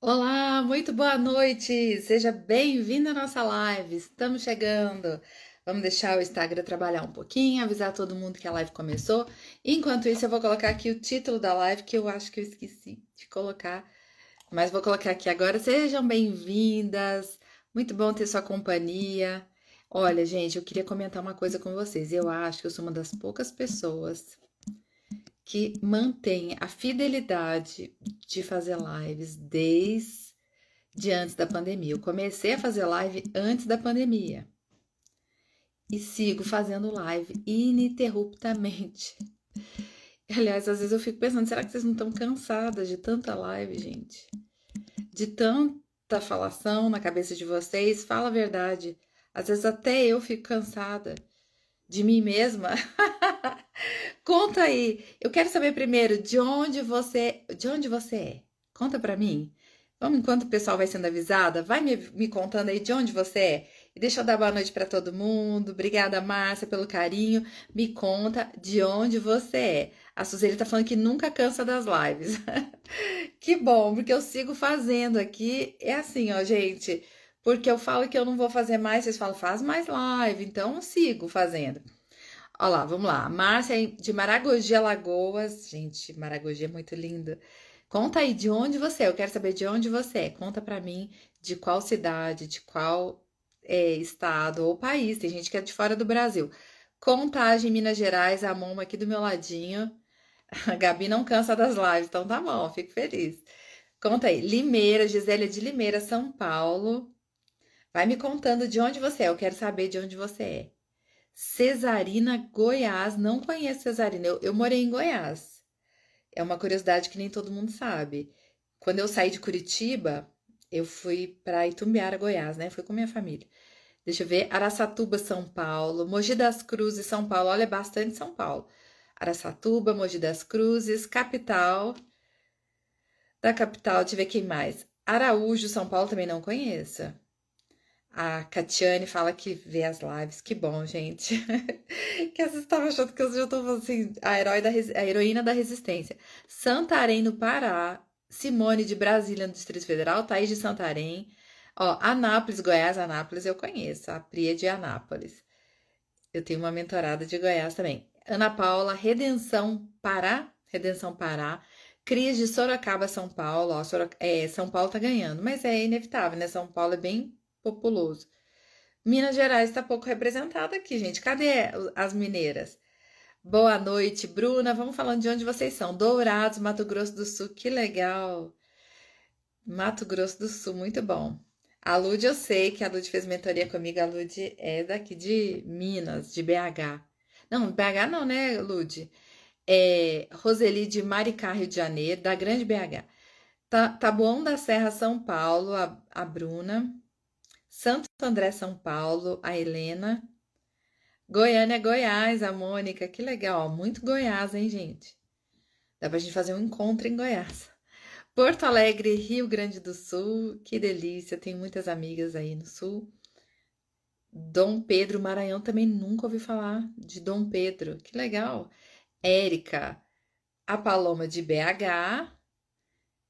Olá, muito boa noite! Seja bem-vindo à nossa live. Estamos chegando. Vamos deixar o Instagram trabalhar um pouquinho, avisar todo mundo que a live começou. Enquanto isso, eu vou colocar aqui o título da live, que eu acho que eu esqueci de colocar, mas vou colocar aqui agora. Sejam bem-vindas. Muito bom ter sua companhia. Olha, gente, eu queria comentar uma coisa com vocês. Eu acho que eu sou uma das poucas pessoas que mantém a fidelidade de fazer lives desde antes da pandemia. Eu comecei a fazer live antes da pandemia e sigo fazendo live ininterruptamente. Aliás, às vezes eu fico pensando, será que vocês não estão cansadas de tanta live, gente? De tanta falação na cabeça de vocês? Fala a verdade. Às vezes até eu fico cansada de mim mesma. Conta aí. Eu quero saber primeiro de onde você é. Conta pra mim. Vamos, enquanto o pessoal vai sendo avisada, vai me contando aí de onde você é. E deixa eu dar boa noite pra todo mundo. Obrigada, Márcia, pelo carinho. Me conta de onde você é. A Suzeli tá falando que nunca cansa das lives. Que bom, porque eu sigo fazendo aqui. É assim, ó, gente. Porque eu falo que eu não vou fazer mais, vocês falam, faz mais live. Então eu sigo fazendo. Olha lá, vamos lá. Márcia de Maragogi, Alagoas. Gente, Maragogi é muito lindo. Conta aí de onde você é. Eu quero saber de onde você é. Conta pra mim de qual cidade, de qual estado ou país. Tem gente que é de fora do Brasil. Contagem, Minas Gerais, a Moma aqui do meu ladinho. A Gabi não cansa das lives, então tá bom, fico feliz. Conta aí. Limeira, Gisélia de Limeira, São Paulo. Vai me contando de onde você é. Eu quero saber de onde você é. Cesarina, Goiás. Não conheço Cesarina. Eu morei em Goiás. É uma curiosidade que nem todo mundo sabe. Quando eu saí de Curitiba, eu fui para Itumbiara, Goiás, né? Fui com minha família. Deixa eu ver. Araçatuba, São Paulo. Mogi das Cruzes, São Paulo. Olha, é bastante São Paulo. Araçatuba, Mogi das Cruzes, capital. Da capital, deixa eu ver quem mais. Araújo, São Paulo, também não conheço. A Catiane fala que vê as lives. Que bom, gente. Que vocês estavam achando que eu já tô falando assim, a heroína da resistência. Santarém, no Pará. Simone de Brasília, no Distrito Federal. Thaís de Santarém. Ó, Anápolis, Goiás, Anápolis eu conheço. A Pri é de Anápolis. Eu tenho uma mentorada de Goiás também. Ana Paula, Redenção, Pará. Redenção, Pará. Cris de Sorocaba, São Paulo. Ó, São Paulo tá ganhando, mas é inevitável, né? São Paulo é bem populoso. Minas Gerais está pouco representada aqui, gente. Cadê as mineiras? Boa noite, Bruna. Vamos falando de onde vocês são. Dourados, Mato Grosso do Sul. Que legal. Mato Grosso do Sul, muito bom. A Lud, eu sei que a Lud fez mentoria comigo. A Lud é daqui de Minas, de BH. Não, BH não, né, Lud? É Roseli de Maricá, Rio de Janeiro, da Grande BH. Taboão da Serra, São Paulo, a Bruna. Santo André, São Paulo, a Helena. Goiânia, Goiás, a Mônica, que legal, muito Goiás, hein, gente? Dá pra gente fazer um encontro em Goiás. Porto Alegre, Rio Grande do Sul, que delícia, tenho muitas amigas aí no Sul. Dom Pedro, Maranhão, também nunca ouvi falar de Dom Pedro, que legal. Érica, a Paloma de BH,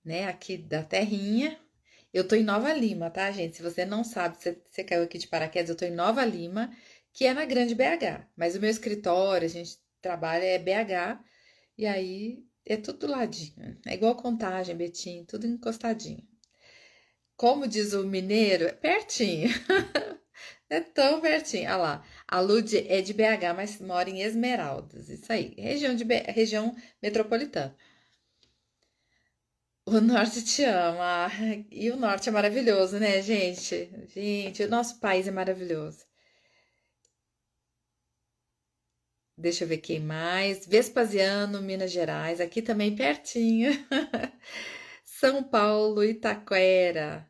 né, aqui da terrinha. Eu tô em Nova Lima, tá, gente? Se você não sabe, você caiu aqui de paraquedas, eu tô em Nova Lima, que é na Grande BH. Mas o meu escritório, a gente trabalha é BH, e aí é tudo do ladinho. É igual Contagem, Betim, tudo encostadinho. Como diz o mineiro, é pertinho. É tão pertinho. Olha lá, a Lud é de BH, mas mora em Esmeraldas. Isso aí, região metropolitana. O norte te ama. E o norte é maravilhoso, né, gente? Gente, o nosso país é maravilhoso. Deixa eu ver quem mais. Vespasiano, Minas Gerais, aqui também pertinho. São Paulo, Itaquera.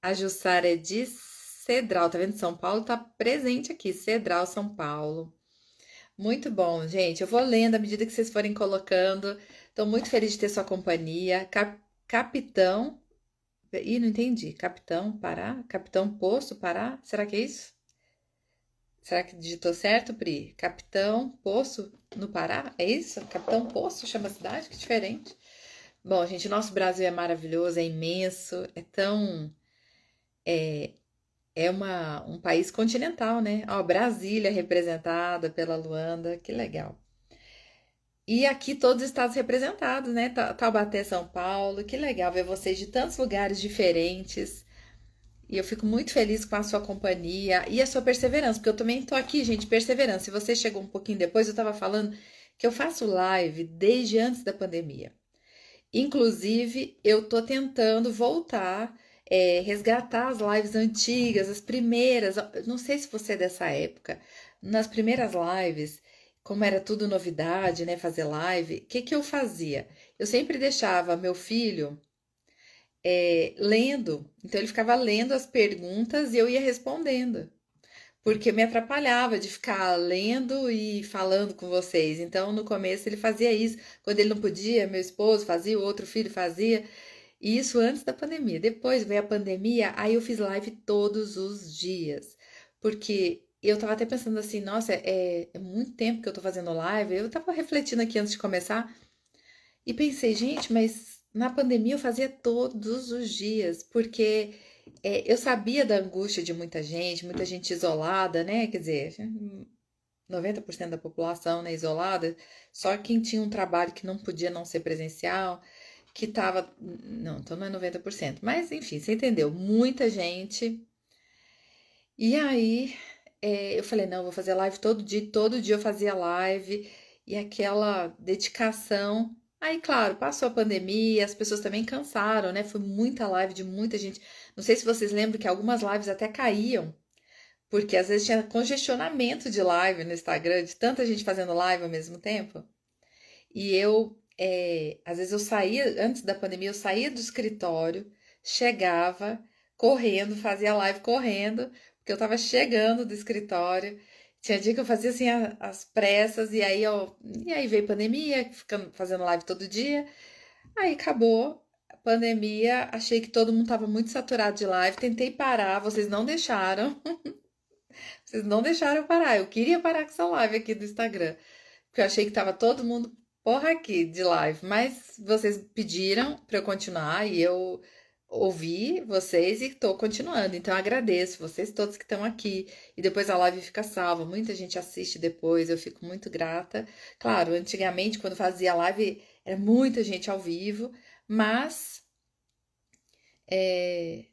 A Jussara é de Cedral, tá vendo? São Paulo tá presente aqui. Cedral, São Paulo. Muito bom, gente. Eu vou lendo à medida que vocês forem colocando. Estou muito feliz de ter sua companhia. Capitão. Ih, não entendi. Capitão Pará? Capitão Poço Pará? Será que é isso? Será que digitou certo, Pri? Capitão Poço no Pará? É isso? Capitão Poço chama a cidade? Que diferente. Bom, gente, nosso Brasil é maravilhoso, é imenso, é tão. É um país continental, né? Ó, Brasília representada pela Luanda, que legal. E aqui todos os estados representados, né? Taubaté, São Paulo, que legal ver vocês de tantos lugares diferentes. E eu fico muito feliz com a sua companhia e a sua perseverança, porque eu também tô aqui, gente, perseverança. Se você chegou um pouquinho depois, eu tava falando que eu faço live desde antes da pandemia. Inclusive, eu tô tentando voltar, resgatar as lives antigas, as primeiras. Eu não sei se você é dessa época. Nas primeiras lives, como era tudo novidade, né? Fazer live, o que que eu fazia? Eu sempre deixava meu filho lendo, então ele ficava lendo as perguntas e eu ia respondendo. Porque me atrapalhava de ficar lendo e falando com vocês. Então, no começo, ele fazia isso. Quando ele não podia, meu esposo fazia, o outro filho fazia. E isso antes da pandemia. Depois veio a pandemia, aí eu fiz live todos os dias. Porque eu tava até pensando assim, nossa, é muito tempo que eu tô fazendo live. Eu tava refletindo aqui antes de começar e pensei, gente, mas na pandemia eu fazia todos os dias, porque eu sabia da angústia de muita gente isolada, né? Quer dizer, 90% da população, né, isolada, só quem tinha um trabalho que não podia não ser presencial, que tava. Não, então não é 90%, mas enfim, você entendeu? Muita gente. E aí eu falei, não, eu vou fazer live todo dia eu fazia live, e aquela dedicação. Aí, claro, passou a pandemia, as pessoas também cansaram, né? Foi muita live de muita gente. Não sei se vocês lembram que algumas lives até caíam, porque às vezes tinha congestionamento de live no Instagram, de tanta gente fazendo live ao mesmo tempo. E às vezes eu saía, antes da pandemia, eu saía do escritório, chegava correndo, fazia live correndo, porque eu tava chegando do escritório. Tinha dia que eu fazia assim as pressas, e aí veio pandemia, ficando fazendo live todo dia. Aí acabou a pandemia, achei que todo mundo tava muito saturado de live, tentei parar, vocês não deixaram. Vocês não deixaram eu parar. Eu queria parar com essa live aqui do Instagram. Porque eu achei que tava todo mundo porra aqui de live. Mas vocês pediram para eu continuar e eu ouvi vocês e tô continuando. Então eu agradeço vocês todos que estão aqui. E depois a live fica salva. Muita gente assiste depois. Eu fico muito grata. Claro, antigamente, quando fazia live, era muita gente ao vivo. Mas é,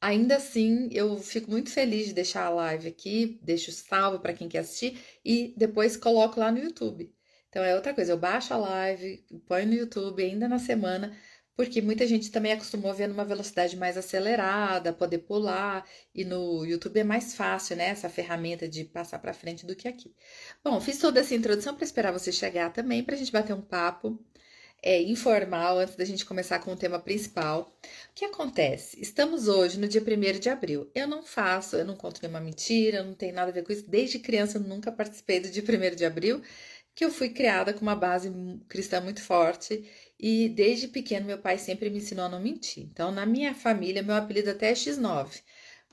ainda assim, eu fico muito feliz de deixar a live aqui, deixo salvo para quem quer assistir e depois coloco lá no YouTube. Então é outra coisa, eu baixo a live, ponho no YouTube ainda na semana, porque muita gente também acostumou a ver numa velocidade mais acelerada, poder pular, e no YouTube é mais fácil, né, essa ferramenta de passar para frente do que aqui. Bom, fiz toda essa introdução para esperar você chegar também, para a gente bater um papo informal antes da gente começar com o tema principal. O que acontece? Estamos hoje no dia 1º de abril. Eu não conto nenhuma mentira, não tem nada a ver com isso. Desde criança eu nunca participei do dia 1º de abril, que eu fui criada com uma base cristã muito forte e desde pequeno meu pai sempre me ensinou a não mentir. Então, na minha família, meu apelido até é X9,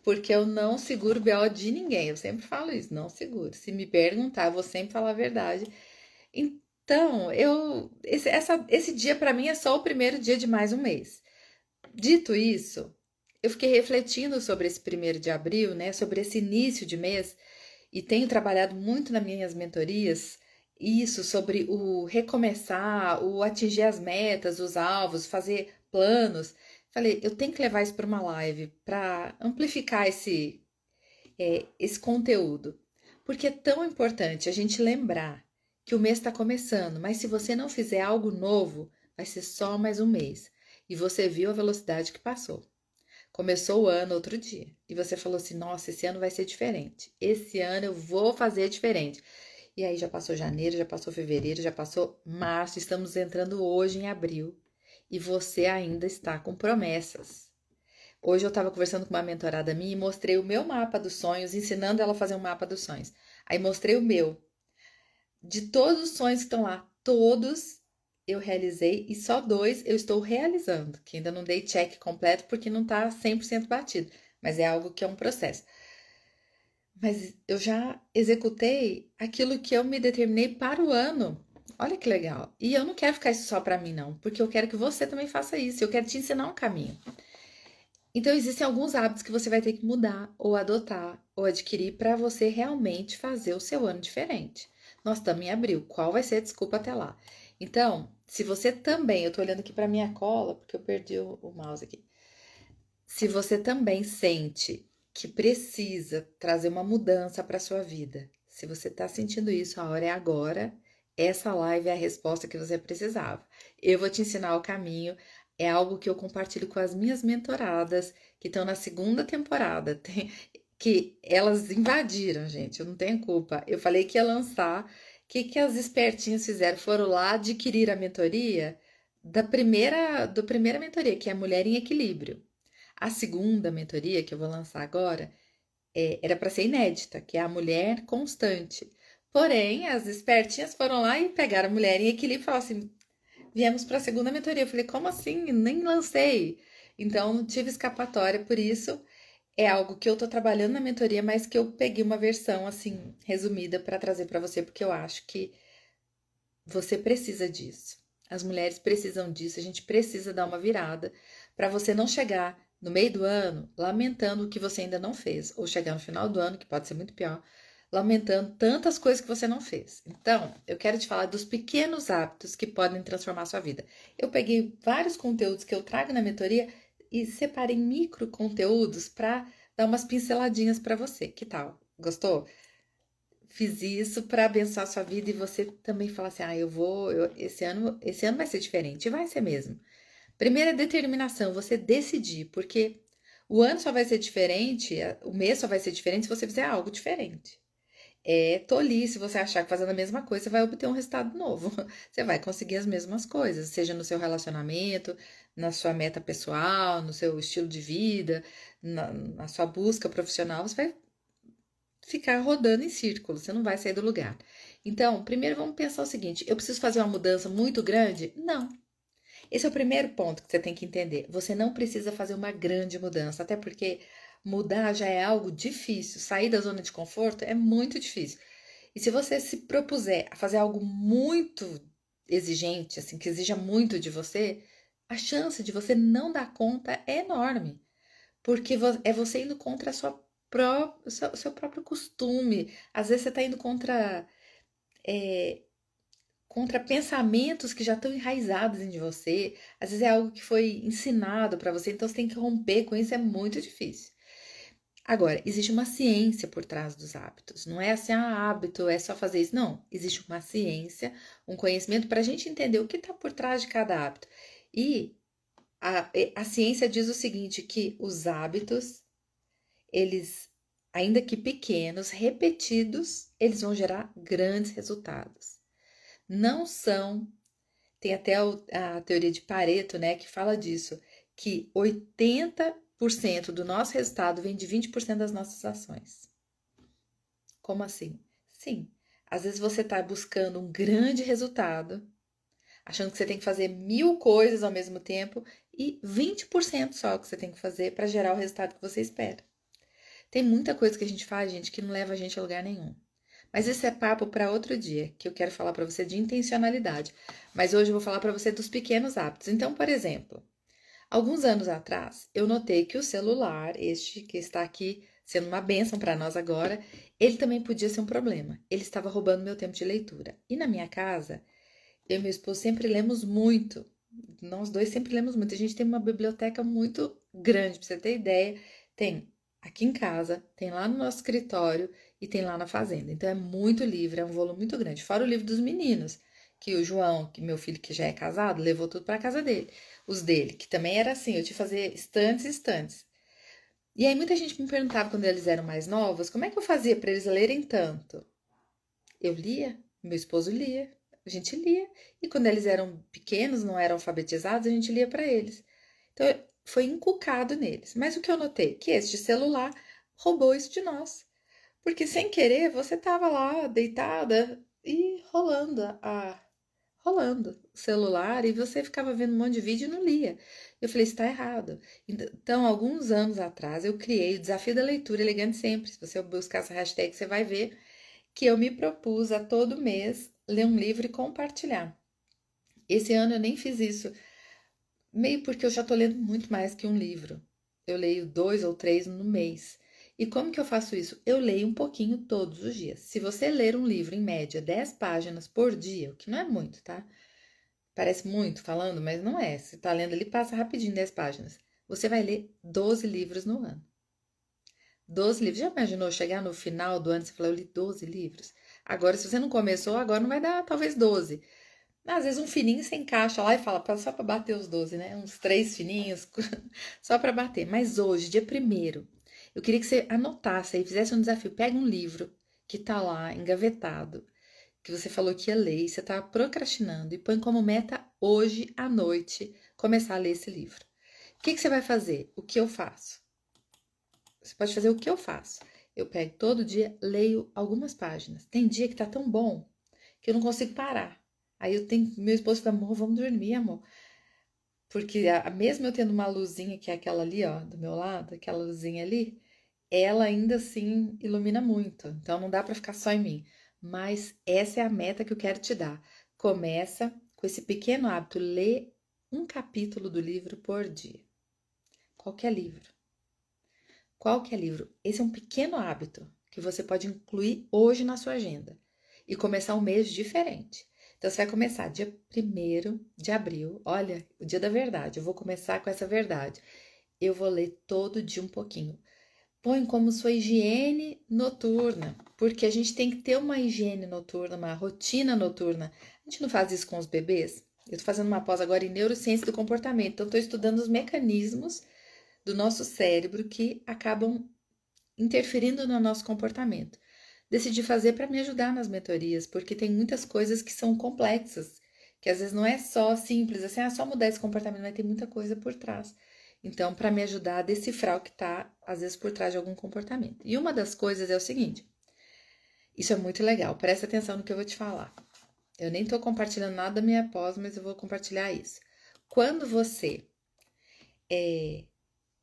porque eu não seguro BO de ninguém. Eu sempre falo isso, não seguro. Se me perguntar, eu vou sempre falar a verdade. Então, esse dia para mim é só o primeiro dia de mais um mês. Dito isso, eu fiquei refletindo sobre esse 1º de abril, né, sobre esse início de mês, e tenho trabalhado muito nas minhas mentorias isso sobre o recomeçar, o atingir as metas, os alvos, fazer planos. Falei, eu tenho que levar isso para uma live para amplificar esse conteúdo, porque é tão importante a gente lembrar que o mês está começando, mas se você não fizer algo novo, vai ser só mais um mês. E você viu a velocidade que passou. Começou o ano outro dia e você falou assim: Nossa, esse ano vai ser diferente. Esse ano eu vou fazer diferente. E aí já passou janeiro, já passou fevereiro, já passou março, estamos entrando hoje em abril e você ainda está com promessas. Hoje eu estava conversando com uma mentorada minha e mostrei o meu mapa dos sonhos, ensinando ela a fazer um mapa dos sonhos. Aí mostrei o meu. De todos os sonhos que estão lá, todos eu realizei e só dois eu estou realizando, que ainda não dei check completo porque não está 100% batido, mas é algo que é um processo. Mas eu já executei aquilo que eu me determinei para o ano. Olha que legal. E eu não quero ficar isso só pra mim, não, porque eu quero que você também faça isso. Eu quero te ensinar um caminho. Então, existem alguns hábitos que você vai ter que mudar, ou adotar, ou adquirir para você realmente fazer o seu ano diferente. Nós estamos em abril. Qual vai ser a desculpa até lá? Então, se você também, eu tô olhando aqui para minha cola, porque eu perdi o mouse aqui. Se você também sente que precisa trazer uma mudança para sua vida, se você está sentindo isso, a hora é agora. Essa live é a resposta que você precisava. Eu vou te ensinar o caminho. É algo que eu compartilho com as minhas mentoradas que estão na segunda temporada. Que elas invadiram, gente. Eu não tenho culpa. Eu falei que ia lançar. O que as espertinhas fizeram? Foram lá adquirir a mentoria do primeira mentoria, que é a Mulher em Equilíbrio. A segunda mentoria que eu vou lançar agora era para ser inédita, que é a Mulher Constante. Porém, as espertinhas foram lá e pegaram a Mulher em Equilíbrio e falaram assim: viemos para a segunda mentoria. Eu falei: como assim? Nem lancei. Então, tive escapatória, por isso é algo que eu tô trabalhando na mentoria, mas que eu peguei uma versão assim resumida para trazer para você, porque eu acho que você precisa disso. As mulheres precisam disso, a gente precisa dar uma virada para você não chegar no meio do ano lamentando o que você ainda não fez, ou chegar no final do ano, que pode ser muito pior, lamentando tantas coisas que você não fez. Então, eu quero te falar dos pequenos hábitos que podem transformar a sua vida. Eu peguei vários conteúdos que eu trago na mentoria e separei micro conteúdos para dar umas pinceladinhas para você. Que tal? Gostou? Fiz isso para abençoar a sua vida e você também falar assim: "Ah, esse ano vai ser diferente", e vai ser mesmo. Primeira determinação, você decidir, porque o ano só vai ser diferente, o mês só vai ser diferente se você fizer algo diferente. É tolice você achar que fazendo a mesma coisa você vai obter um resultado novo. Você vai conseguir as mesmas coisas, seja no seu relacionamento, na sua meta pessoal, no seu estilo de vida, na sua busca profissional, você vai ficar rodando em círculo, você não vai sair do lugar. Então, primeiro vamos pensar o seguinte: eu preciso fazer uma mudança muito grande? Não. Esse é o primeiro ponto que você tem que entender. Você não precisa fazer uma grande mudança, até porque mudar já é algo difícil. Sair da zona de conforto é muito difícil. E se você se propuser a fazer algo muito exigente, assim, que exija muito de você, a chance de você não dar conta é enorme. Porque é você indo contra a o seu próprio costume. Às vezes você está indo contra pensamentos que já estão enraizados em você. Às vezes é algo que foi ensinado para você, então você tem que romper com isso, é muito difícil. Agora, existe uma ciência por trás dos hábitos. Não é assim, hábito é só fazer isso. Não, existe uma ciência, um conhecimento para a gente entender o que está por trás de cada hábito. E a ciência diz o seguinte, que os hábitos eles, ainda que pequenos, repetidos, eles vão gerar grandes resultados. Não são, tem até a teoria de Pareto, né, que fala disso, que 80% do nosso resultado vem de 20% das nossas ações. Como assim? Sim, às vezes você está buscando um grande resultado, achando que você tem que fazer 1000 coisas ao mesmo tempo e 20% só que você tem que fazer para gerar o resultado que você espera. Tem muita coisa que a gente faz, gente, que não leva a gente a lugar nenhum. Mas esse é papo para outro dia, que eu quero falar para você de intencionalidade. Mas hoje eu vou falar para você dos pequenos hábitos. Então, por exemplo, alguns anos atrás, eu notei que o celular, este que está aqui sendo uma bênção para nós agora, ele também podia ser um problema. Ele estava roubando meu tempo de leitura. E na minha casa, eu e meu esposo sempre lemos muito. Nós dois sempre lemos muito. A gente tem uma biblioteca muito grande, para você ter ideia. Tem aqui em casa, tem lá no nosso escritório e tem lá na fazenda. Então é muito livro, é um volume muito grande. Fora o livro dos meninos, que o João, que meu filho que já é casado, levou tudo para casa dele. Os dele, que também era assim, eu tinha que fazer estantes e estantes. E aí muita gente me perguntava quando eles eram mais novos, como é que eu fazia para eles lerem tanto? Eu lia, meu esposo lia, a gente lia. E quando eles eram pequenos, não eram alfabetizados, a gente lia para eles. Então foi inculcado neles. Mas o que eu notei? Que este celular roubou isso de nós. Porque sem querer você estava lá deitada e rolando o celular e você ficava vendo um monte de vídeo e não lia. Eu falei, isso está errado. Então, alguns anos atrás, eu criei o Desafio da Leitura Elegante Sempre. Se você buscar essa hashtag, você vai ver que eu me propus a todo mês ler um livro e compartilhar. Esse ano eu nem fiz isso, meio porque eu já tô lendo muito mais que um livro. Eu leio 2 ou 3 no mês. E como que eu faço isso? Eu leio um pouquinho todos os dias. Se você ler um livro, em média, 10 páginas por dia, o que não é muito, tá? Parece muito falando, mas não é. Você tá lendo ali, passa rapidinho 10 páginas. Você vai ler 12 livros no ano. 12 livros. Já imaginou chegar no final do ano e você falar, eu li 12 livros? Agora, se você não começou, agora não vai dar talvez 12. Às vezes um fininho você encaixa lá e fala, só para bater os 12, né? Uns 3 fininhos, só para bater. Mas hoje, dia primeiro, eu queria que você anotasse aí, fizesse um desafio. Pega um livro que tá lá, engavetado, que você falou que ia ler e você tá procrastinando, e põe como meta hoje à noite começar a ler esse livro. O que você vai fazer? O que eu faço? Você pode fazer o que eu faço. Eu pego todo dia, leio algumas páginas. Tem dia que tá tão bom que eu não consigo parar. Aí eu tenho, meu esposo fala, amor, vamos dormir, amor. Porque mesmo eu tendo uma luzinha, que é aquela ali, ó, do meu lado, aquela luzinha ali, ela ainda assim ilumina muito. Então não dá pra ficar só em mim. Mas essa é a meta que eu quero te dar. Começa com esse pequeno hábito, lê um capítulo do livro por dia. Qualquer livro. Qualquer livro. Esse é um pequeno hábito que você pode incluir hoje na sua agenda e começar um mês diferente. Então, você vai começar dia 1º de abril. Olha, o dia da verdade. Eu vou começar com essa verdade. Eu vou ler todo dia um pouquinho. Põe como sua higiene noturna, porque a gente tem que ter uma higiene noturna, uma rotina noturna. A gente não faz isso com os bebês? Eu tô fazendo uma pós agora em neurociência do comportamento, então tô estudando os mecanismos do nosso cérebro que acabam interferindo no nosso comportamento. Decidi fazer para me ajudar nas mentorias, porque tem muitas coisas que são complexas, que às vezes não é só simples, assim, só mudar esse comportamento, mas tem muita coisa por trás. Então, para me ajudar a decifrar o que está, às vezes, por trás de algum comportamento. E uma das coisas é o seguinte: isso é muito legal, presta atenção no que eu vou te falar. Eu nem estou compartilhando nada da minha pós, mas eu vou compartilhar isso. Quando você é,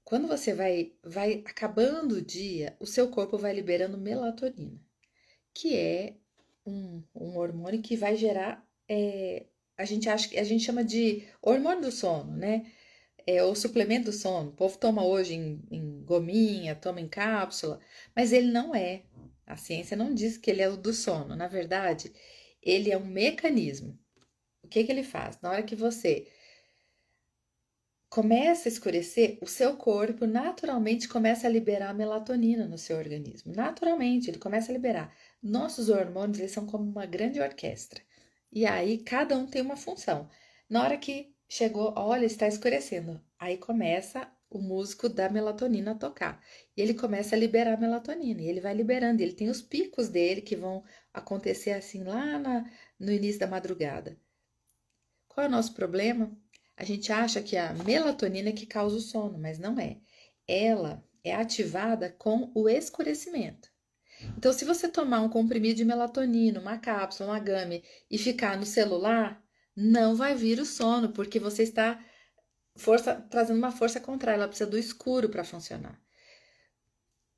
quando você vai acabando o dia, o seu corpo vai liberando melatonina, que é um hormônio que vai gerar, a gente chama de hormônio do sono, né? É o suplemento do sono. O povo toma hoje em gominha, toma em cápsula, mas ele não é. A ciência não diz que ele é o do sono. Na verdade, ele é um mecanismo. O que que ele faz? Na hora que você começa a escurecer, o seu corpo naturalmente começa a liberar melatonina no seu organismo. Naturalmente, ele começa a liberar. Nossos hormônios, eles são como uma grande orquestra. E aí, cada um tem uma função. Na hora que chegou, olha, está escurecendo. Aí começa o músico da melatonina a tocar. E ele começa a liberar melatonina. E ele vai liberando. Ele tem os picos dele que vão acontecer assim lá no início da madrugada. Qual é o nosso problema? A gente acha que a melatonina é que causa o sono, mas não é. Ela é ativada com o escurecimento. Então, se você tomar um comprimido de melatonina, uma cápsula, uma gummy e ficar no celular, não vai vir o sono, porque você está trazendo uma força contrária, ela precisa do escuro para funcionar.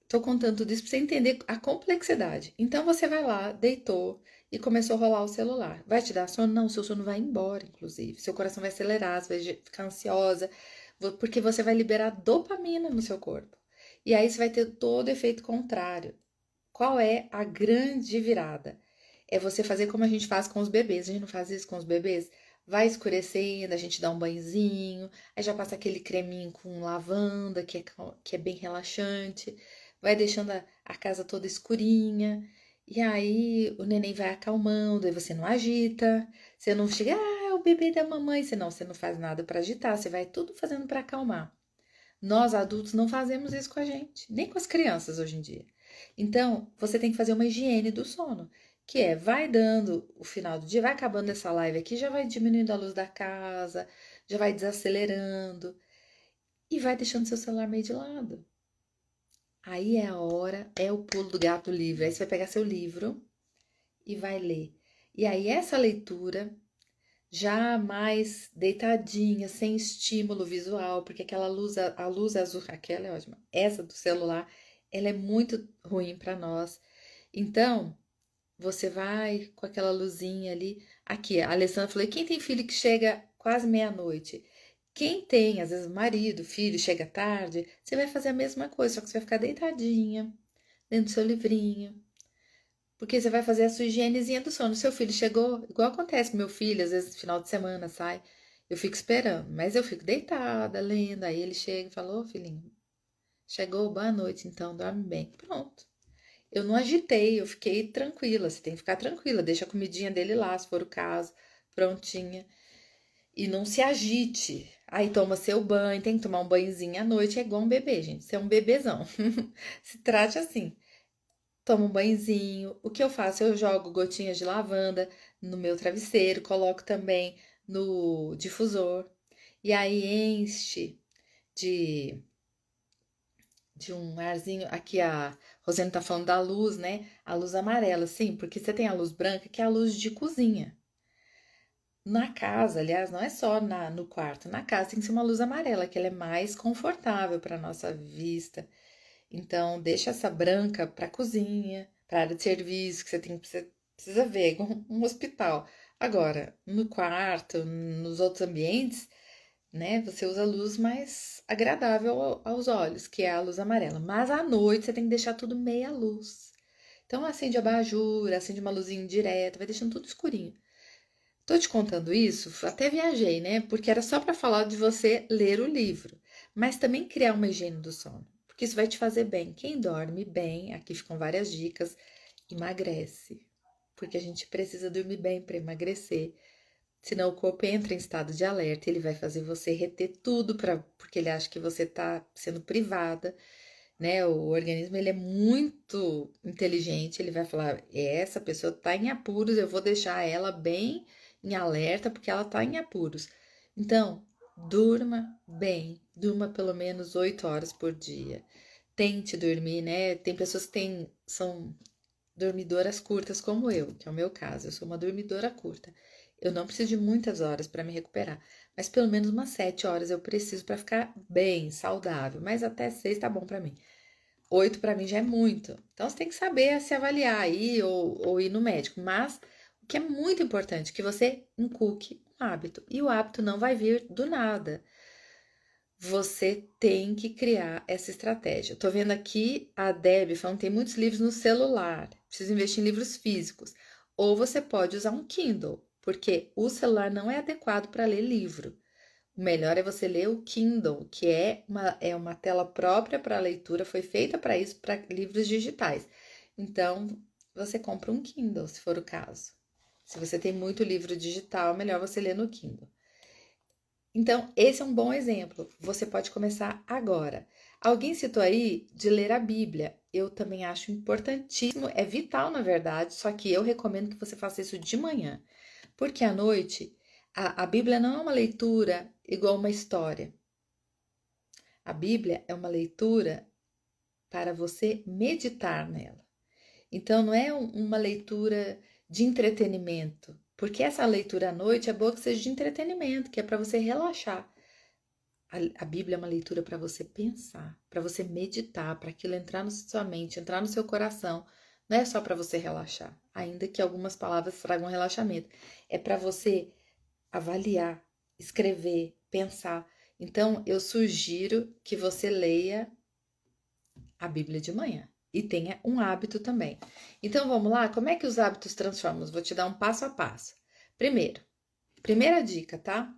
Tô contando tudo isso para você entender a complexidade. Então você vai lá, deitou e começou a rolar o celular. Vai te dar sono? Não, seu sono vai embora, inclusive. Seu coração vai acelerar, você vai ficar ansiosa, porque você vai liberar dopamina no seu corpo. E aí você vai ter todo o efeito contrário. Qual é a grande virada? É você fazer como a gente faz com os bebês. A gente não faz isso com os bebês? Vai escurecendo, a gente dá um banhozinho, aí já passa aquele creminho com lavanda, que é bem relaxante, vai deixando a casa toda escurinha, e aí o neném vai acalmando, aí você não agita, você não chega, é o bebê da mamãe, você não faz nada para agitar, você vai tudo fazendo para acalmar. Nós adultos não fazemos isso com a gente, nem com as crianças hoje em dia. Então, você tem que fazer uma higiene do sono, que é, vai dando o final do dia, vai acabando essa live aqui, já vai diminuindo a luz da casa, já vai desacelerando e vai deixando seu celular meio de lado. Aí é a hora, é o pulo do gato livre. Aí você vai pegar seu livro e vai ler. E aí essa leitura já mais deitadinha, sem estímulo visual, porque aquela luz, a luz azul, aquela é ótima. Essa do celular, ela é muito ruim para nós. Então, você vai com aquela luzinha ali. Aqui, a Alessandra falou: quem tem filho que chega quase meia-noite? Quem tem, às vezes, marido, filho, chega tarde, você vai fazer a mesma coisa, só que você vai ficar deitadinha, lendo seu livrinho. Porque você vai fazer a sua higienezinha do sono. Seu filho chegou, igual acontece com meu filho, às vezes no final de semana sai, eu fico esperando, mas eu fico deitada, lendo, aí ele chega e fala: ô filhinho, chegou, boa noite, então, dorme bem. Pronto. Eu não agitei, eu fiquei tranquila. Você tem que ficar tranquila, deixa a comidinha dele lá, se for o caso, prontinha. E não se agite. Aí toma seu banho, tem que tomar um banhozinho à noite, é igual um bebê, gente. Você é um bebezão. Se trate assim. Toma um banhozinho. O que eu faço? Eu jogo gotinhas de lavanda no meu travesseiro, coloco também no difusor. E aí enche de um arzinho. Aqui a Rosane tá falando da luz, né? A luz amarela, sim, porque você tem a luz branca, que é a luz de cozinha. Na casa, aliás, não é só no quarto, na casa tem que ser uma luz amarela, que ela é mais confortável para nossa vista. Então, deixa essa branca para cozinha, para área de serviço, que precisa ver, igual um hospital. Agora, no quarto, nos outros ambientes, né? Você usa a luz mais agradável aos olhos, que é a luz amarela. Mas à noite você tem que deixar tudo meia luz. Então acende a abajur, acende uma luzinha direta, vai deixando tudo escurinho. Tô te contando isso, até viajei, né? Porque era só para falar de você ler o livro, mas também criar uma higiene do sono, porque isso vai te fazer bem. Quem dorme bem, aqui ficam várias dicas, emagrece, porque a gente precisa dormir bem para emagrecer. Senão o corpo entra em estado de alerta, ele vai fazer você reter tudo porque ele acha que você está sendo privada, né? O organismo ele é muito inteligente, ele vai falar: essa pessoa está em apuros, eu vou deixar ela bem em alerta porque ela está em apuros. Então, durma bem, durma pelo menos 8 horas por dia. Tente dormir, né? Tem pessoas que são dormidoras curtas como eu, que é o meu caso. Eu sou uma dormidora curta. Eu não preciso de muitas horas para me recuperar, mas pelo menos umas 7 horas eu preciso para ficar bem, saudável. Mas até 6 tá bom para mim. 8 para mim já é muito. Então você tem que saber se avaliar aí ou ir no médico. Mas o que é muito importante é que você inculque um hábito. E o hábito não vai vir do nada. Você tem que criar essa estratégia. Tô vendo aqui a Deb falando que tem muitos livros no celular. Precisa investir em livros físicos. Ou você pode usar um Kindle, porque o celular não é adequado para ler livro. O melhor é você ler o Kindle, que é uma tela própria para leitura, foi feita para isso, para livros digitais. Então, você compra um Kindle, se for o caso. Se você tem muito livro digital, melhor você ler no Kindle. Então, esse é um bom exemplo. Você pode começar agora. Alguém citou aí de ler a Bíblia. Eu também acho importantíssimo, é vital na verdade, só que eu recomendo que você faça isso de manhã, porque à noite a Bíblia não é uma leitura igual uma história. A Bíblia é uma leitura para você meditar nela. Então, não é uma leitura de entretenimento, porque essa leitura à noite é boa que seja de entretenimento, que é para você relaxar. A Bíblia é uma leitura para você pensar, para você meditar, para aquilo entrar na sua mente, entrar no seu coração. Não é só para você relaxar, ainda que algumas palavras tragam relaxamento. É para você avaliar, escrever, pensar. Então, eu sugiro que você leia a Bíblia de manhã e tenha um hábito também. Então, vamos lá? Como é que os hábitos transformam? Vou te dar um passo a passo. Primeira dica, tá?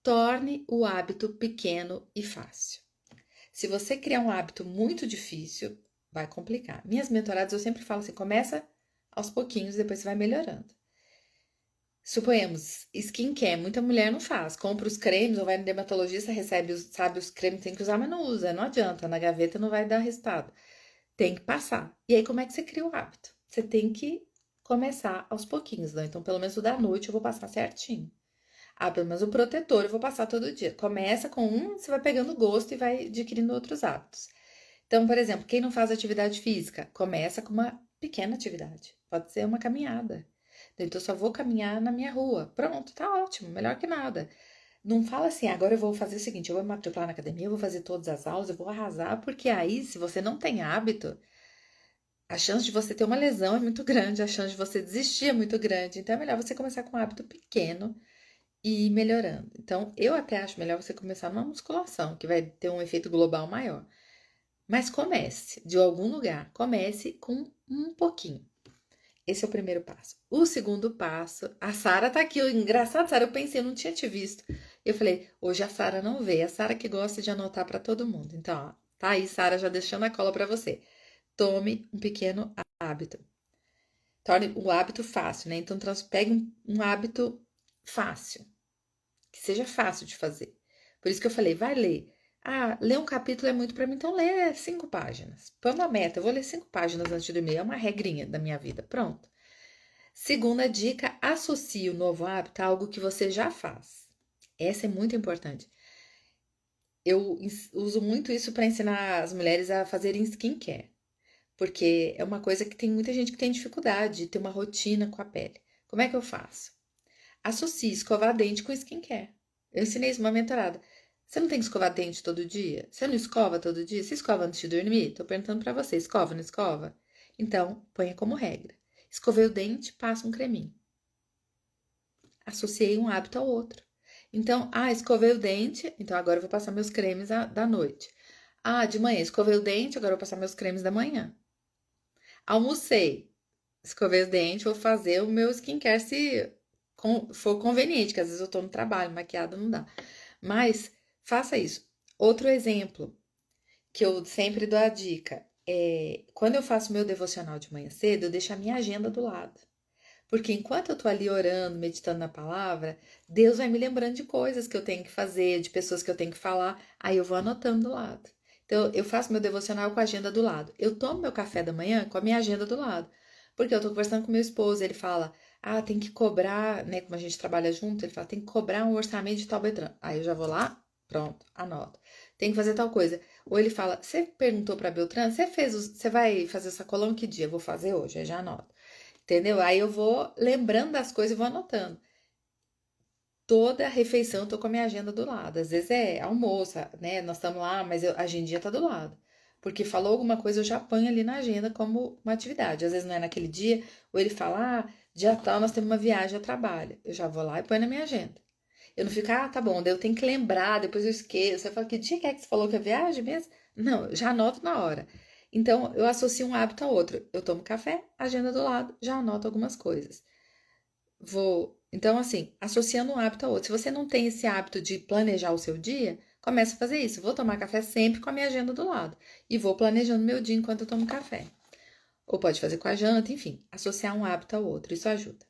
Torne o hábito pequeno e fácil. Se você criar um hábito muito difícil, vai complicar. Minhas mentoradas eu sempre falo assim: começa aos pouquinhos, depois você vai melhorando. Suponhamos, skincare, muita mulher não faz. Compra os cremes ou vai no dermatologista, sabe os cremes que tem que usar, mas não usa. Não adianta, na gaveta não vai dar resultado. Tem que passar. E aí, como é que você cria o hábito? Você tem que começar aos pouquinhos, né? Então, pelo menos o da noite eu vou passar certinho. Ah, pelo menos o protetor eu vou passar todo dia. Começa com um, você vai pegando gosto e vai adquirindo outros hábitos. Então, por exemplo, quem não faz atividade física, começa com uma pequena atividade. Pode ser uma caminhada. Então, eu só vou caminhar na minha rua. Pronto, tá ótimo, melhor que nada. Não fala assim: agora eu vou fazer o seguinte, eu vou me matricular na academia, eu vou fazer todas as aulas, eu vou arrasar, porque aí, se você não tem hábito, a chance de você ter uma lesão é muito grande, a chance de você desistir é muito grande. Então é melhor você começar com um hábito pequeno e ir melhorando. Então eu até acho melhor você começar numa musculação, que vai ter um efeito global maior. Mas comece de algum lugar, comece com um pouquinho. Esse é o primeiro passo. O segundo passo, a Sara tá aqui. Engraçado, Sara, eu pensei, eu não tinha te visto. Eu falei, hoje a Sara não veio. A Sara que gosta de anotar para todo mundo. Então, ó, tá aí, Sara, já deixando a cola para você. Tome um pequeno hábito. Torne o hábito fácil, né? Então, pegue um hábito fácil, que seja fácil de fazer. Por isso que eu falei, vai ler. Ah, ler um capítulo é muito para mim, então lê 5 páginas. Põe uma meta, eu vou ler 5 páginas antes de dormir. É uma regrinha da minha vida. Pronto. Segunda dica, associe o novo hábito a algo que você já faz. Essa é muito importante. Eu uso muito isso para ensinar as mulheres a fazerem skincare, porque é uma coisa que tem muita gente que tem dificuldade de ter uma rotina com a pele. Como é que eu faço? Associe escovar dente com skincare. Eu ensinei isso uma mentorada. Você não tem que escovar dente todo dia? Você não escova todo dia? Você escova antes de dormir? Tô perguntando pra você, escova ou não escova? Então, ponha como regra. Escovei o dente, passa um creminho. Associei um hábito ao outro. Então, escovei o dente, então agora eu vou passar meus cremes da noite. Ah, de manhã, escovei o dente, agora eu vou passar meus cremes da manhã. Almocei, escovei o dente, vou fazer o meu skincare se for conveniente, que às vezes eu tô no trabalho, maquiada não dá. Mas faça isso. Outro exemplo que eu sempre dou a dica é quando eu faço meu devocional de manhã cedo, eu deixo a minha agenda do lado. Porque enquanto eu tô ali orando, meditando na palavra, Deus vai me lembrando de coisas que eu tenho que fazer, de pessoas que eu tenho que falar, aí eu vou anotando do lado. Então, eu faço meu devocional com a agenda do lado. Eu tomo meu café da manhã com a minha agenda do lado. Porque eu tô conversando com meu esposo, ele fala, tem que cobrar, né, como a gente trabalha junto, ele fala, tem que cobrar um orçamento de tal Beltrano. Aí eu já vou lá, pronto, anoto. Tem que fazer tal coisa. Ou ele fala, você perguntou pra Beltrano, você vai fazer o sacolão que dia? Eu vou fazer hoje, aí já anoto. Entendeu? Aí eu vou lembrando das coisas e vou anotando. Toda refeição eu tô com a minha agenda do lado. Às vezes é almoço, né? Nós estamos lá, mas a agendinha tá do lado. Porque falou alguma coisa, eu já ponho ali na agenda como uma atividade. Às vezes não é naquele dia, ou ele fala, dia tal nós temos uma viagem a trabalho. Eu já vou lá e ponho na minha agenda. Eu não fico, tá bom, daí eu tenho que lembrar, depois eu esqueço. Você fala, que dia que é que você falou que é viagem mesmo? Não, já anoto na hora. Então, eu associo um hábito ao outro. Eu tomo café, agenda do lado, já anoto algumas coisas. Então, assim, associando um hábito ao outro. Se você não tem esse hábito de planejar o seu dia, comece a fazer isso. Vou tomar café sempre com a minha agenda do lado. E vou planejando meu dia enquanto eu tomo café. Ou pode fazer com a janta, enfim, associar um hábito ao outro. Isso ajuda.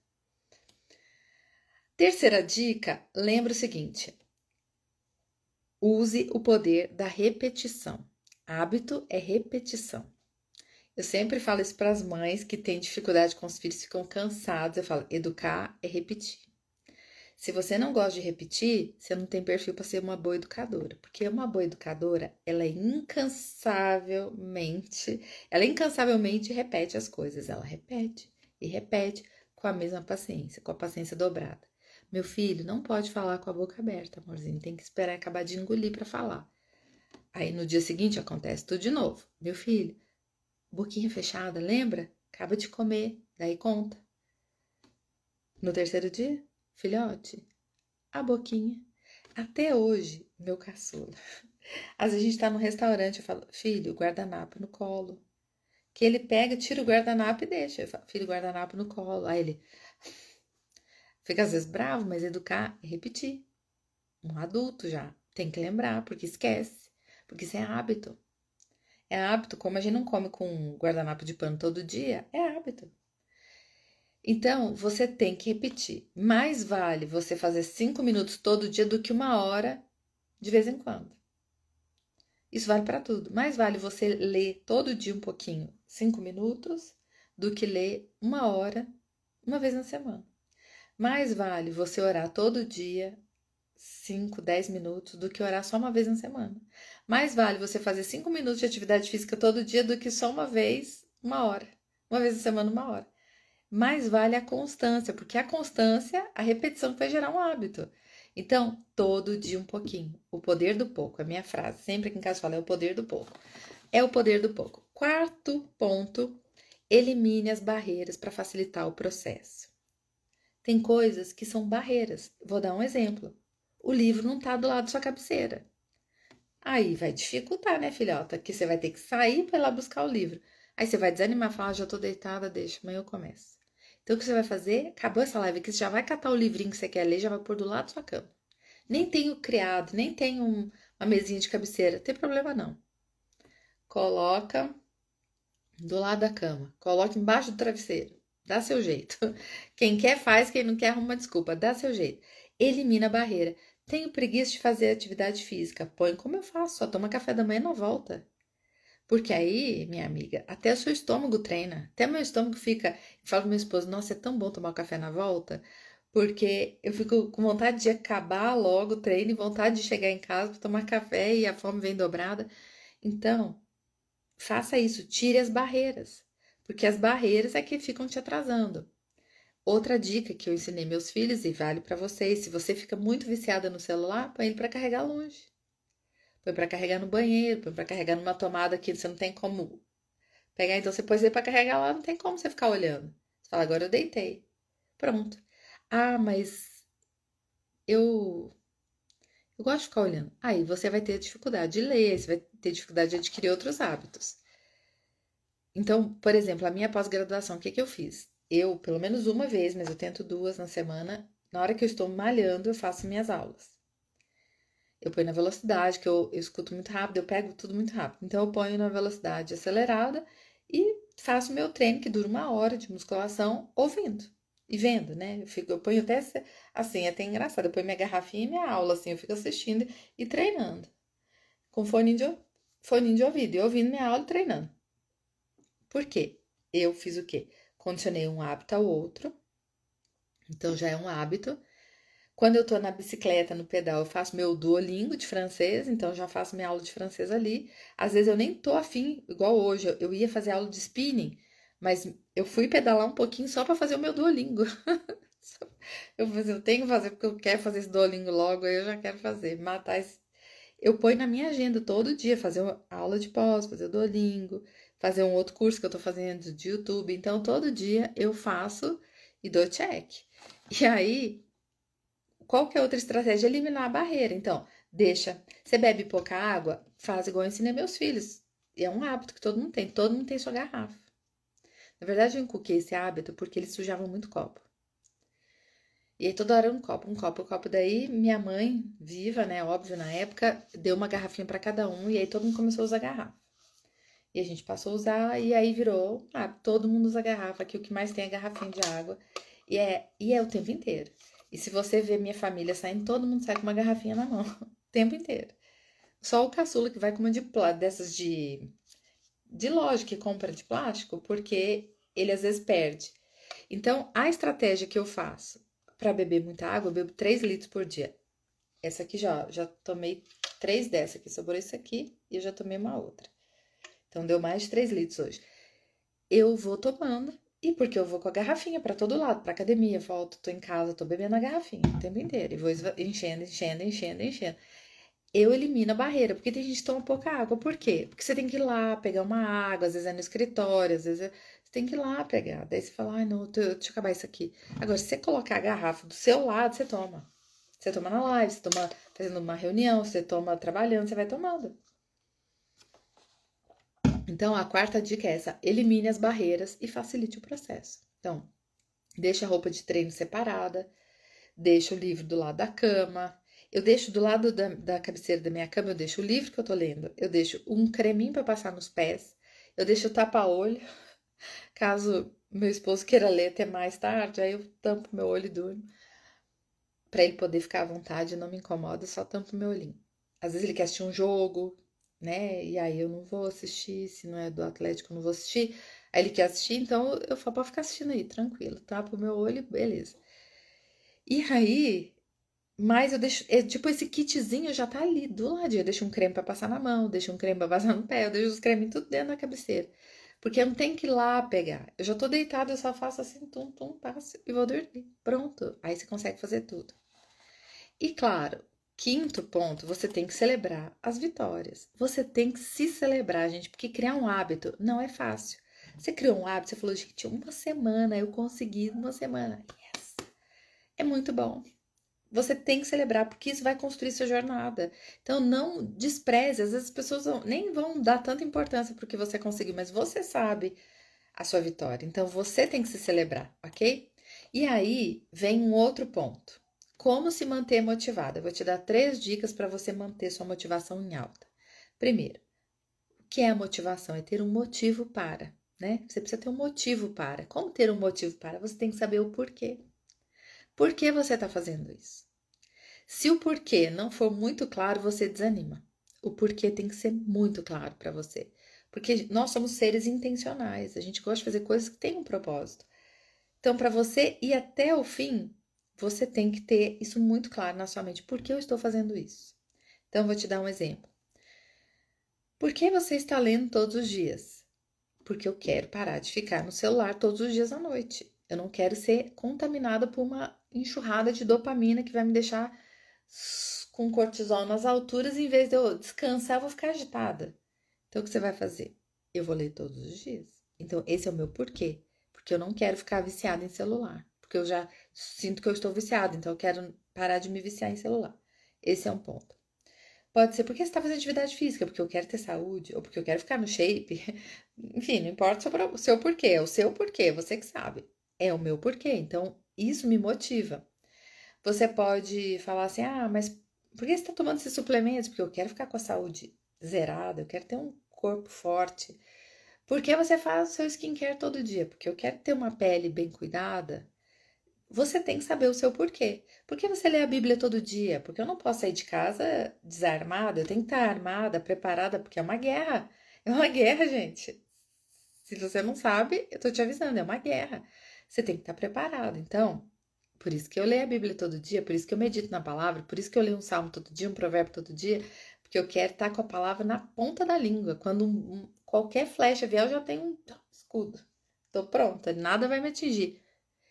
Terceira dica, lembra o seguinte: use o poder da repetição. Hábito é repetição. Eu sempre falo isso para as mães que têm dificuldade com os filhos, ficam cansados. Eu falo, educar é repetir. Se você não gosta de repetir, você não tem perfil para ser uma boa educadora. Porque uma boa educadora, ela incansavelmente repete as coisas. Ela repete e repete com a mesma paciência, com a paciência dobrada. Meu filho não pode falar com a boca aberta, amorzinho. Tem que esperar acabar de engolir para falar. Aí no dia seguinte acontece tudo de novo. Meu filho, boquinha fechada, lembra? Acaba de comer, daí conta. No terceiro dia, filhote, a boquinha. Até hoje, meu caçula. Às vezes a gente tá no restaurante, eu falo, filho, guardanapo no colo. Que ele pega, tira o guardanapo e deixa. Eu falo, filho, guardanapo no colo. Aí ele fica às vezes bravo, mas educar é repetir. Um adulto já tem que lembrar, porque esquece. Porque isso é hábito. É hábito, como a gente não come com guardanapo de pano todo dia, é hábito. Então, você tem que repetir. Mais vale você fazer 5 minutos todo dia do que 1 hora de vez em quando. Isso vale para tudo. Mais vale você ler todo dia um pouquinho, 5 minutos, do que ler 1 hora, uma vez na semana. Mais vale você orar todo dia, 5, 10 minutos, do que orar só uma vez na semana. Mais vale você fazer 5 minutos de atividade física todo dia do que só uma vez, 1 hora. Uma vez na semana, 1 hora. Mais vale a constância, porque a constância, a repetição vai gerar um hábito. Então, todo dia um pouquinho. O poder do pouco, é a minha frase. Sempre que em casa fala, é o poder do pouco. É o poder do pouco. Quarto ponto, Elimine as barreiras para facilitar o processo. Tem coisas que são barreiras. Vou dar um exemplo. O livro não está do lado da sua cabeceira. Aí vai dificultar, né, filhota? Que você vai ter que sair para ir lá buscar o livro. Aí você vai desanimar, falar, já tô deitada, deixa, amanhã eu começo. Então o que você vai fazer? Acabou essa live aqui, você já vai catar o livrinho que você quer ler, já vai pôr do lado da sua cama. Nem tenho criado, nem tenho uma mesinha de cabeceira, não tem problema não. Coloca do lado da cama, coloca embaixo do travesseiro, dá seu jeito. Quem quer faz, quem não quer arruma uma desculpa, dá seu jeito. Elimina a barreira. Tenho preguiça de fazer atividade física, põe como eu faço, só toma café da manhã e não volta. Porque aí, minha amiga, até o seu estômago treina. Até meu estômago fica. Eu falo pro meu esposo, nossa, é tão bom tomar o café na volta, porque eu fico com vontade de acabar logo o treino e vontade de chegar em casa para tomar café e a fome vem dobrada. Então, faça isso, tire as barreiras, porque as barreiras é que ficam te atrasando. Outra dica que eu ensinei meus filhos e vale para vocês, se você fica muito viciada no celular, põe ele para carregar longe. Põe para carregar no banheiro, põe para carregar numa tomada que você não tem como pegar, então você pôs ele para carregar lá, não tem como você ficar olhando. Você fala, agora eu deitei. Pronto. Ah, mas eu eu gosto de ficar olhando. Aí você vai ter dificuldade de ler, você vai ter dificuldade de adquirir outros hábitos. Então, por exemplo, a minha pós-graduação, o que que eu fiz? Eu, pelo menos uma vez, mas eu tento duas na semana, na hora que eu estou malhando, eu faço minhas aulas. Eu ponho na velocidade, que eu escuto muito rápido, eu pego tudo muito rápido. Então, eu ponho na velocidade acelerada e faço meu treino, que dura 1 hora de musculação, ouvindo e vendo, né? Eu ponho até assim, é até engraçado. Eu ponho minha garrafinha e minha aula, assim, eu fico assistindo e treinando, com fone de ouvido, e ouvindo minha aula e treinando. Por quê? Eu fiz o quê? Condicionei um hábito ao outro, então já é um hábito. Quando eu tô na bicicleta, no pedal, eu faço meu Duolingo de francês, então já faço minha aula de francês ali. Às vezes eu nem tô afim, igual hoje, eu ia fazer aula de spinning, mas eu fui pedalar um pouquinho só para fazer o meu Duolingo. Eu tenho que fazer porque eu quero fazer esse Duolingo logo, aí eu já quero fazer, matar esse. Eu ponho na minha agenda todo dia, fazer uma aula de pós, fazer o Duolingo, fazer um outro curso que eu tô fazendo de YouTube. Então, todo dia eu faço e dou check. E aí, qual que é outra estratégia? Eliminar a barreira. Então, deixa. Você bebe pouca água? Faz igual eu ensinei meus filhos. E é um hábito que todo mundo tem sua garrafa. Na verdade, eu inculquei esse hábito porque eles sujavam muito copo. E aí toda hora um copo, um copo, um copo. Daí minha mãe, viva, né, óbvio, na época, deu uma garrafinha para cada um e aí todo mundo começou a usar garrafa. E a gente passou a usar e aí virou, todo mundo usa garrafa, que o que mais tem é garrafinha de água. E é o tempo inteiro. E se você ver minha família saindo, todo mundo sai com uma garrafinha na mão, o tempo inteiro. Só o caçula que vai com uma dessas de loja que compra de plástico, porque ele às vezes perde. Então, a estratégia que eu faço para beber muita água, eu bebo 3 litros por dia. Essa aqui já tomei 3 dessa aqui, sobrou isso aqui e eu já tomei uma outra. Então, deu mais de 3 litros hoje. Eu vou tomando, e porque eu vou com a garrafinha para todo lado, pra academia, volto, tô em casa, tô bebendo a garrafinha o tempo inteiro. E vou enchendo, enchendo, enchendo, enchendo. Eu elimino a barreira, porque tem gente que toma pouca água. Por quê? Porque você tem que ir lá pegar uma água, às vezes é no escritório, às vezes você tem que ir lá pegar. Daí você fala, ai não, deixa eu acabar isso aqui. Agora, se você colocar a garrafa do seu lado, você toma. Você toma na live, você toma fazendo uma reunião, você toma trabalhando, você vai tomando. Então, a quarta dica é essa: elimine as barreiras e facilite o processo. Então, deixa a roupa de treino separada, deixa o livro do lado da cama. Eu deixo do lado da cabeceira da minha cama, eu deixo o livro que eu tô lendo, eu deixo um creminho para passar nos pés, eu deixo o tapa-olho, caso meu esposo queira ler até mais tarde, aí eu tampo meu olho e durmo, para ele poder ficar à vontade, não me incomoda, só tampo meu olhinho. Às vezes ele quer assistir um jogo, né? E aí eu não vou assistir, se não é do Atlético, eu não vou assistir. Aí ele quer assistir, então eu falo, pode ficar assistindo aí, tranquilo, tapo o meu olho, beleza. E aí, mas eu deixo, tipo, esse kitzinho já tá ali do ladinho. Eu deixo um creme pra passar na mão, deixo um creme pra passar no pé, eu deixo os cremes tudo dentro da cabeceira. Porque eu não tenho que ir lá pegar. Eu já tô deitada, eu só faço assim, tum, tum, passo e vou dormir. Pronto. Aí você consegue fazer tudo. E claro, quinto ponto, você tem que celebrar as vitórias. Você tem que se celebrar, gente, porque criar um hábito não é fácil. Você criou um hábito, você falou, gente, uma semana, eu consegui uma semana. Yes! É muito bom. Você tem que celebrar, porque isso vai construir sua jornada. Então, não despreze. Às vezes as pessoas nem vão dar tanta importância para o que você conseguiu, mas você sabe a sua vitória. Então, você tem que se celebrar, ok? E aí vem um outro ponto. Como se manter motivada? Eu vou te dar 3 dicas para você manter sua motivação em alta. Primeiro, o que é a motivação? É ter um motivo para, né? Você precisa ter um motivo para. Como ter um motivo para? Você tem que saber o porquê. Por que você está fazendo isso? Se o porquê não for muito claro, você desanima. O porquê tem que ser muito claro para você. Porque nós somos seres intencionais, a gente gosta de fazer coisas que têm um propósito. Então, para você ir até o fim, você tem que ter isso muito claro na sua mente. Por que eu estou fazendo isso? Então, eu vou te dar um exemplo. Por que você está lendo todos os dias? Porque eu quero parar de ficar no celular todos os dias à noite. Eu não quero ser contaminada por uma enxurrada de dopamina que vai me deixar com cortisol nas alturas, em vez de eu descansar, eu vou ficar agitada. Então, o que você vai fazer? Eu vou ler todos os dias. Então, esse é o meu porquê. Porque eu não quero ficar viciada em celular. Porque eu já sinto que eu estou viciada, então eu quero parar de me viciar em celular. Esse é um ponto. Pode ser porque você está fazendo atividade física, porque eu quero ter saúde, ou porque eu quero ficar no shape. Enfim, não importa o seu porquê, é o seu porquê, você que sabe. É o meu porquê, então isso me motiva. Você pode falar assim: ah, mas por que você está tomando esses suplementos? Porque eu quero ficar com a saúde zerada, eu quero ter um corpo forte. Por que você faz o seu skincare todo dia? Porque eu quero ter uma pele bem cuidada. Você tem que saber o seu porquê. Por que você lê a Bíblia todo dia? Porque eu não posso sair de casa desarmada, eu tenho que estar armada, preparada, porque é uma guerra. É uma guerra, gente. Se você não sabe, eu tô te avisando, é uma guerra. Você tem que estar preparado. Então, por isso que eu leio a Bíblia todo dia, por isso que eu medito na palavra, por isso que eu leio um salmo todo dia, um provérbio todo dia, porque eu quero estar com a palavra na ponta da língua. Quando qualquer flecha vier, eu já tenho um escudo. Tô pronta, nada vai me atingir.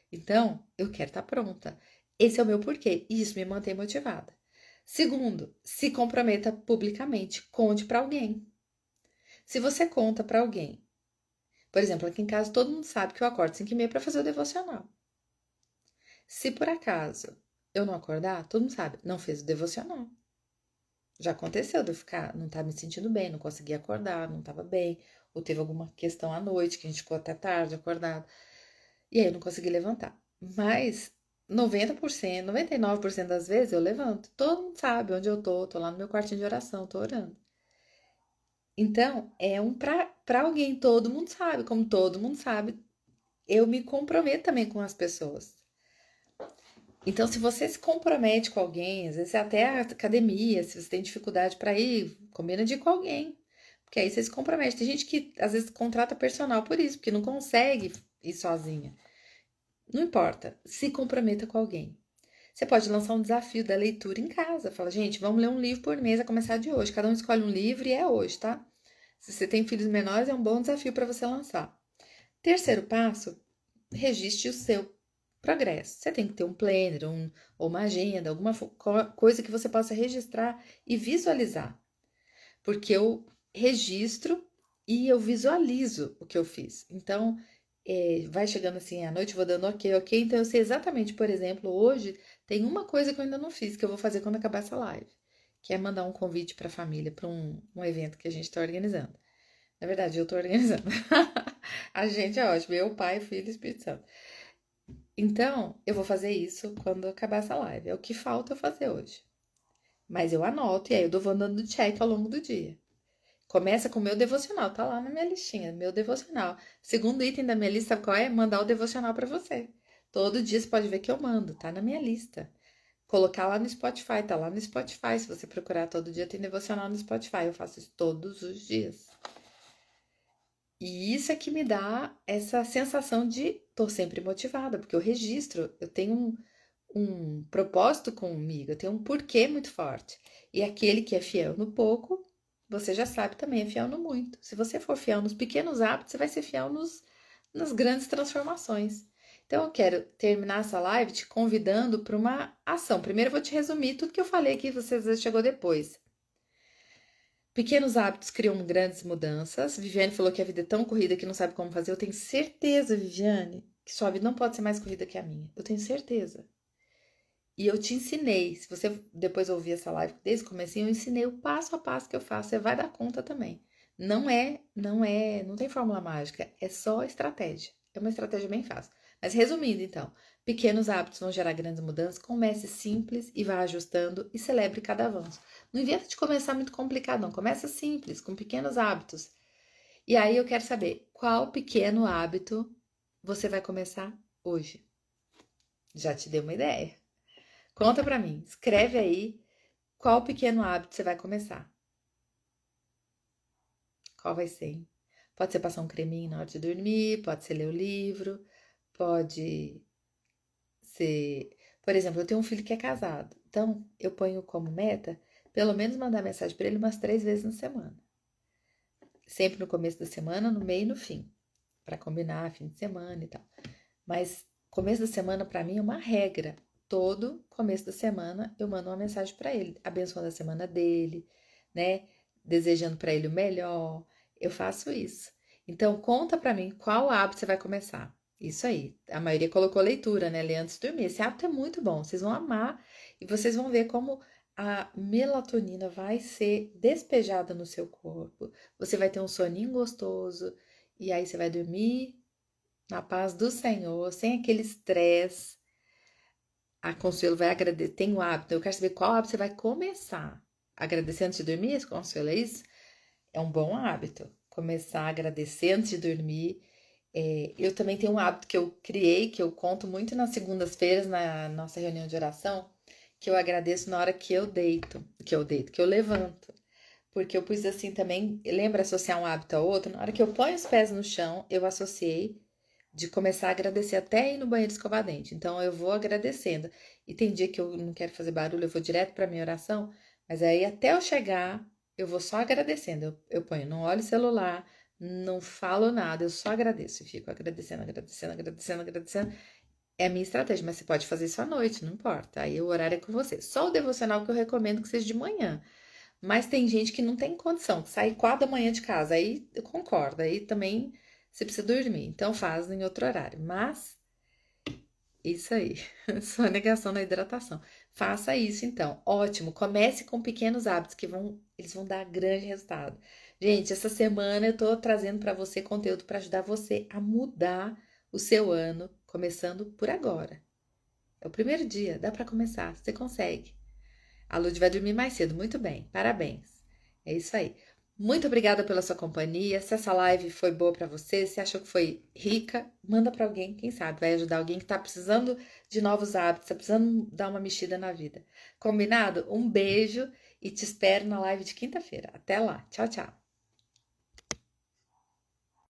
Então, eu quero estar pronta. Esse é o meu porquê, e isso me mantém motivada. Segundo, se comprometa publicamente, conte para alguém. Se você conta para alguém, por exemplo, aqui em casa todo mundo sabe que eu acordo 5h30 para fazer o devocional. Se por acaso eu não acordar, todo mundo sabe, não fez o devocional. Já aconteceu de eu ficar, não estar me sentindo bem, não consegui acordar, não estava bem, ou teve alguma questão à noite que a gente ficou até tarde acordado, e aí eu não consegui levantar. Mas 90%, 99% das vezes eu levanto. Todo mundo sabe onde eu tô lá no meu quartinho de oração, tô orando. Então, é um para alguém, todo mundo sabe, como todo mundo sabe, eu me comprometo também com as pessoas. Então, se você se compromete com alguém, às vezes até a academia, se você tem dificuldade para ir, combina de ir com alguém. Porque aí você se compromete. Tem gente que às vezes contrata personal por isso, porque não consegue ir sozinha. Não importa, se comprometa com alguém. Você pode lançar um desafio da leitura em casa. Fala, gente, vamos ler um livro por mês a começar de hoje. Cada um escolhe um livro e é hoje, tá? Se você tem filhos menores, é um bom desafio para você lançar. Terceiro passo, registre o seu progresso. Você tem que ter um planner, ou uma agenda, alguma coisa que você possa registrar e visualizar. Porque eu registro e eu visualizo o que eu fiz. Então, vai chegando assim à noite, vou dando ok, ok. Então, eu sei exatamente, por exemplo, hoje tem uma coisa que eu ainda não fiz, que eu vou fazer quando acabar essa live, que é mandar um convite para a família, para um evento que a gente está organizando. Na verdade, eu estou organizando. A gente é ótimo, eu, pai, filho e Espírito Santo. Então, eu vou fazer isso quando acabar essa live. É o que falta eu fazer hoje. Mas eu anoto e aí eu vou dando check ao longo do dia. Começa com o meu devocional, tá lá na minha listinha, meu devocional. Segundo item da minha lista, sabe qual é? Mandar o devocional para você. Todo dia você pode ver que eu mando, tá na minha lista. Colocar lá no Spotify, tá lá no Spotify. Se você procurar todo dia, tem devocional no Spotify. Eu faço isso todos os dias. E isso é que me dá essa sensação de tô sempre motivada, porque eu registro, eu tenho um propósito comigo, eu tenho um porquê muito forte. E aquele que é fiel no pouco, você já sabe também, é fiel no muito. Se você for fiel nos pequenos hábitos, você vai ser fiel nas grandes transformações. Então, eu quero terminar essa live te convidando para uma ação. Primeiro, eu vou te resumir tudo que eu falei aqui, você às vezes chegou depois. Pequenos hábitos criam grandes mudanças. Viviane falou que a vida é tão corrida que não sabe como fazer. Eu tenho certeza, Viviane, que sua vida não pode ser mais corrida que a minha. Eu tenho certeza. E eu te ensinei, se você depois ouvir essa live desde o comecinho, eu ensinei o passo a passo que eu faço, você vai dar conta também. Não tem fórmula mágica, é só estratégia. É uma estratégia bem fácil. Mas resumindo então, pequenos hábitos vão gerar grandes mudanças, comece simples e vá ajustando e celebre cada avanço. Não inventa de começar muito complicado não, começa simples, com pequenos hábitos. E aí eu quero saber, qual pequeno hábito você vai começar hoje? Já te dei uma ideia. Conta pra mim, escreve aí qual pequeno hábito você vai começar. Qual vai ser, hein? Pode ser passar um creminho na hora de dormir, pode ser ler o livro, pode ser... Por exemplo, eu tenho um filho que é casado, então eu ponho como meta pelo menos mandar mensagem pra ele umas 3 vezes na semana. Sempre no começo da semana, no meio e no fim, pra combinar fim de semana e tal. Mas começo da semana pra mim é uma regra. Todo começo da semana eu mando uma mensagem pra ele, abençoando a semana dele, né? Desejando pra ele o melhor. Eu faço isso. Então conta pra mim qual hábito você vai começar. Isso aí. A maioria colocou leitura, né? Ler antes de dormir. Esse hábito é muito bom. Vocês vão amar e vocês vão ver como a melatonina vai ser despejada no seu corpo. Você vai ter um soninho gostoso e aí você vai dormir na paz do Senhor, sem aquele estresse. A Consuelo vai agradecer. Tem o hábito, eu quero saber qual hábito você vai começar. Agradecer antes de dormir, Consuelo, é isso? É um bom hábito. Começar a agradecer antes de dormir. Eu também tenho um hábito que eu criei, que eu conto muito nas segundas-feiras, na nossa reunião de oração, que eu agradeço na hora que eu levanto. Porque eu pus assim também, lembra associar um hábito a outro? Na hora que eu ponho os pés no chão, eu associei de começar a agradecer até ir no banheiro escovar dente. Então eu vou agradecendo. E tem dia que eu não quero fazer barulho, eu vou direto para minha oração, mas aí até eu chegar, eu vou só agradecendo. Eu ponho, não olho o celular, não falo nada, eu só agradeço. E fico agradecendo, agradecendo, agradecendo, agradecendo. É a minha estratégia, mas você pode fazer isso à noite, não importa. Aí o horário é com você. Só o devocional que eu recomendo que seja de manhã. Mas tem gente que não tem condição, que sai 4 da manhã de casa. Aí eu concordo, aí também você precisa dormir. Então faz em outro horário. Mas isso aí, sua negação na hidratação. Faça isso então. Ótimo. Comece com pequenos hábitos que eles vão dar grande resultado. Gente, essa semana eu tô trazendo para você conteúdo para ajudar você a mudar o seu ano, começando por agora. É o primeiro dia, dá para começar, você consegue. A Lud vai dormir mais cedo, muito bem, parabéns. É isso aí. Muito obrigada pela sua companhia. Se essa live foi boa para você, se achou que foi rica, manda para alguém, quem sabe, vai ajudar alguém que tá precisando de novos hábitos, tá precisando dar uma mexida na vida. Combinado? Um beijo e te espero na live de quinta-feira. Até lá. Tchau, tchau.